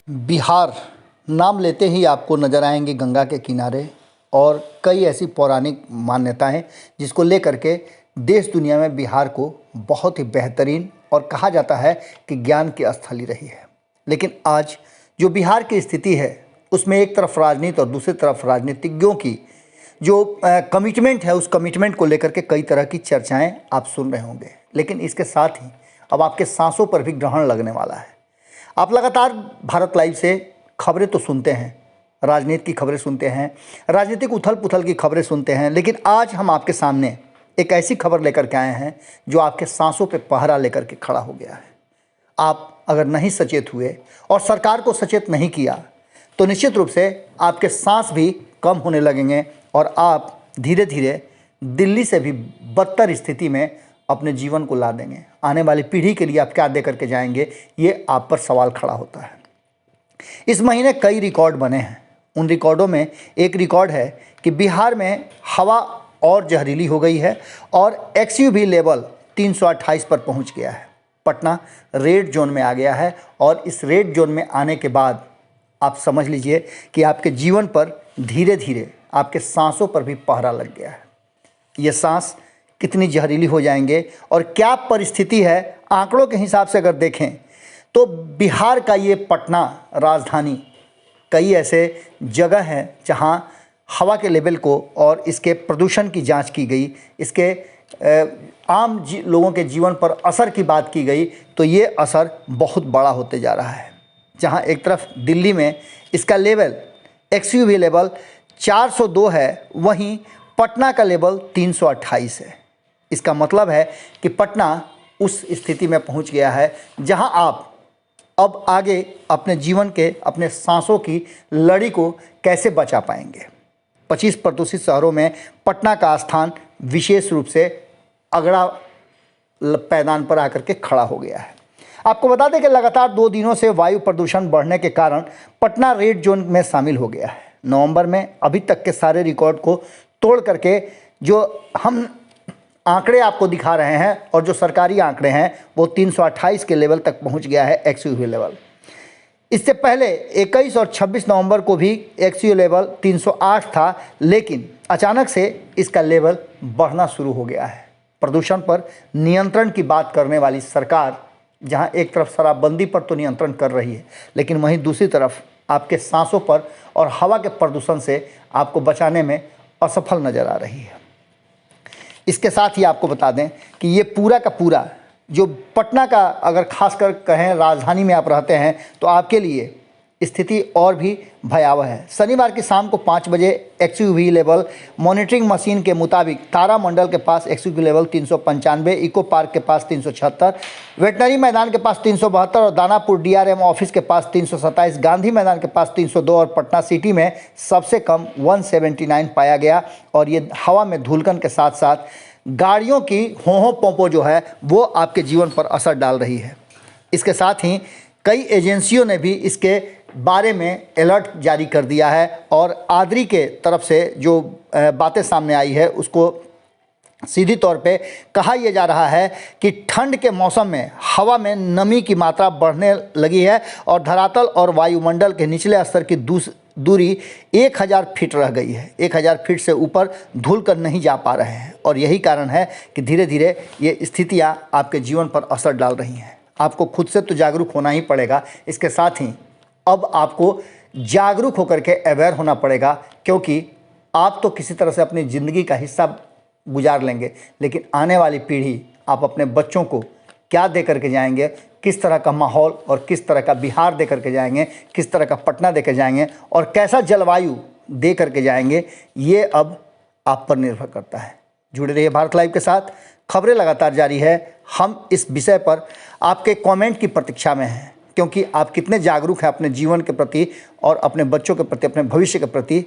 बिहार नाम लेते ही आपको नज़र आएंगे गंगा के किनारे और कई ऐसी पौराणिक मान्यताएं जिसको लेकर के देश दुनिया में बिहार को बहुत ही बेहतरीन और कहा जाता है कि ज्ञान की स्थली रही है। लेकिन आज जो बिहार की स्थिति है उसमें एक तरफ राजनीति और दूसरी तरफ राजनीतिज्ञों की जो कमिटमेंट है उस कमिटमेंट को लेकर के कई तरह की चर्चाएं आप सुन रहे होंगे। लेकिन इसके साथ ही अब आपके सांसों पर भी ग्रहण लगने वाला है। आप लगातार भारत लाइव से खबरें तो सुनते हैं, राजनीति की खबरें सुनते हैं, राजनीतिक उथल पुथल की खबरें सुनते हैं, लेकिन आज हम आपके सामने एक ऐसी खबर लेकर के आए हैं जो आपके सांसों पे पहरा लेकर के खड़ा हो गया है। आप अगर नहीं सचेत हुए और सरकार को सचेत नहीं किया तो निश्चित रूप से आपके सांस भी कम होने लगेंगे और आप धीरे धीरे दिल्ली से भी बदतर स्थिति में अपने जीवन को ला देंगे। आने वाली पीढ़ी के लिए आप क्या दे करके जाएंगे, ये आप पर सवाल खड़ा होता है। इस महीने कई रिकॉर्ड बने हैं। उन रिकॉर्डों में एक रिकॉर्ड है कि बिहार में हवा और जहरीली हो गई है और XUV लेवल 328 पर पहुंच गया है। पटना रेड जोन में आ गया है और इस रेड जोन में आने के बाद आप समझ लीजिए कि आपके जीवन पर धीरे धीरे आपके सांसों पर भी पहरा लग गया है। ये सांस कितनी जहरीली हो जाएंगे और क्या परिस्थिति है, आंकड़ों के हिसाब से अगर देखें तो बिहार का ये पटना राजधानी कई ऐसे जगह हैं जहां हवा के लेवल को और इसके प्रदूषण की जांच की गई, इसके आम लोगों के जीवन पर असर की बात की गई तो ये असर बहुत बड़ा होते जा रहा है। जहां एक तरफ दिल्ली में इसका लेवल XUV लेवल 402 है, वहीं पटना का लेवल 328 है। इसका मतलब है कि पटना उस स्थिति में पहुंच गया है जहां आप अब आगे अपने जीवन के अपने सांसों की लड़ी को कैसे बचा पाएंगे। 25 प्रदूषित शहरों में पटना का स्थान विशेष रूप से अगड़ा पैदान पर आकर के खड़ा हो गया है। आपको बता दें कि लगातार 2 दिनों से वायु प्रदूषण बढ़ने के कारण पटना रेड जोन में शामिल हो गया है। नवंबर में अभी तक के सारे रिकॉर्ड को तोड़ करके जो हम आंकड़े आपको दिखा रहे हैं और जो सरकारी आंकड़े हैं वो 328 के लेवल तक पहुंच गया है XUV लेवल। इससे पहले 21 और 26 नवंबर को भी XUV लेवल 308 था, लेकिन अचानक से इसका लेवल बढ़ना शुरू हो गया है। प्रदूषण पर नियंत्रण की बात करने वाली सरकार जहां एक तरफ शराबबंदी पर तो नियंत्रण कर रही है, लेकिन वहीं दूसरी तरफ आपके सांसों पर और हवा के प्रदूषण से आपको बचाने में असफल नज़र आ रही है। इसके साथ ही आपको बता दें कि ये पूरा का पूरा जो पटना का अगर खासकर कहें राजधानी में आप रहते हैं तो आपके लिए स्थिति और भी भयावह है। शनिवार की शाम को 5 बजे XUV लेवल मॉनिटरिंग मशीन के मुताबिक तारामंडल के पास XUV लेवल 395, इको पार्क के पास 376, वेटनरी मैदान के पास 372 और दानापुर DRM ऑफिस के पास 327, गांधी मैदान के पास 302 और पटना सिटी में सबसे कम 179 पाया गया। और ये हवा में धूलकन के साथ साथ गाड़ियों की हों पोंपो जो है वो आपके जीवन पर असर डाल रही है। इसके साथ ही कई एजेंसियों ने भी इसके बारे में अलर्ट जारी कर दिया है और आद्री के तरफ से जो बातें सामने आई है उसको सीधी तौर पे कहा यह जा रहा है कि ठंड के मौसम में हवा में नमी की मात्रा बढ़ने लगी है और धरातल और वायुमंडल के निचले स्तर की दूरी 1000 फीट रह गई है। 1000 फीट से ऊपर धूलकण नहीं जा पा रहे हैं और यही कारण है कि धीरे धीरे ये स्थितियाँ आपके जीवन पर असर डाल रही हैं। आपको खुद से तो जागरूक होना ही पड़ेगा, इसके साथ ही अब आपको जागरूक होकर के अवेयर होना पड़ेगा, क्योंकि आप तो किसी तरह से अपनी ज़िंदगी का हिस्सा गुजार लेंगे, लेकिन आने वाली पीढ़ी आप अपने बच्चों को क्या दे करके जाएंगे, किस तरह का माहौल और किस तरह का बिहार दे करके जाएंगे, किस तरह का पटना दे कर जाएंगे और कैसा जलवायु दे करके जाएंगे, ये अब आप पर निर्भर करता है। जुड़े रहिए भारत लाइव के साथ, खबरें लगातार जारी है। हम इस विषय पर आपके कमेंट की प्रतीक्षा में हैं, क्योंकि आप कितने जागरूक हैं अपने जीवन के प्रति और अपने बच्चों के प्रति, अपने भविष्य के प्रति,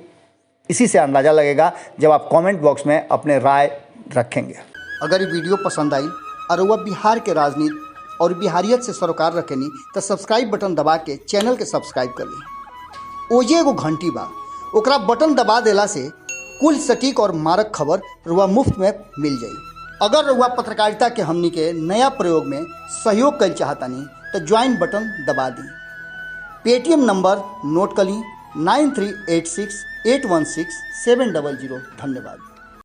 इसी से अंदाज़ा लगेगा जब आप कमेंट बॉक्स में अपने राय रखेंगे। अगर ये वीडियो पसंद आई और वह बिहार के राजनीति और बिहारियत से सरोकार रखेनी तो सब्सक्राइब बटन दबा के चैनल के सब्सक्राइब कर ली। ओजे एगो घंटी बा, ओकरा बटन दबा देला से कुल सटीक और मारक खबर रुआ मुफ्त में मिल जाई। अगर रुआ पत्रकारिता के हमनी के नया प्रयोग में सहयोग कर चाहतानी तो ज्वाइन बटन दबा दी। पेटीएम नंबर नोट कर ली 9386816700। धन्यवाद।